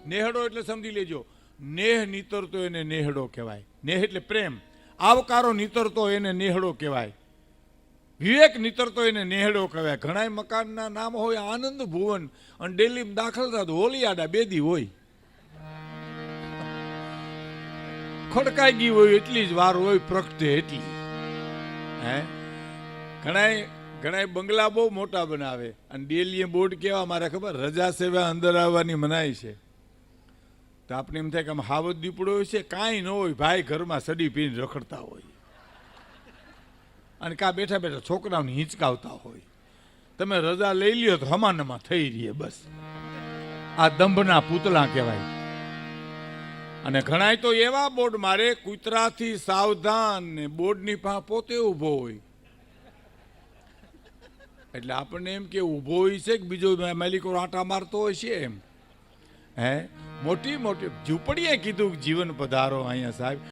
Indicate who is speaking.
Speaker 1: નેહડો એટલે સમજી લેજો, નેહ નીતરતો એને નેહડો કહેવાય. નેહ એટલે પ્રેમ, આવકારો નીતરતો એને નેહડો કહેવાય, વિવેક નીતરતો એને નેહડો કહેવાય. ઘણા મકાનના નામ હોય આનંદ ભુવન, અને ડેલીમાં દાખલ થતો હોલિયાડા બેદી હોય, ખડકાઈ ગઈ હોય એટલી જ વાર હોય પ્રગટે એટલી. હે ઘણા બંગલા બહુ મોટા બનાવે અને ડેલીએ બોર્ડ કેવા મારે ખબર, રજા સેવા અંદર આવવાની મનાઈ છે. તો આપણે એમ થાય કે આમ હાવજ દીપડો હોય છે, કાંઈ ન હોય ભાઈ, ઘરમાં સડી પીને રખડતા હોય અને કાં બેઠા બેઠા છોકરાઓને હિંચકાવતા હોય. તમે રજા લઈ લ્યો તો હમાનમાં થઈ રહીએ બસ. આ દંભના પૂતળા કહેવાય. અને ઘણાય તો એવા બોર્ડ મારે, કૂતરાથી સાવધાન, ને બોર્ડની પાસે પોતે ઊભો હોય. એટલે આપણને એમ કે ઊભો હોય છે કે બીજો માલિકો આંટા મારતો હોય છે એમ. હે મોટી મોટી ઝૂંપડીએ કીધું જીવન પધારો અહીંયા સાહેબ.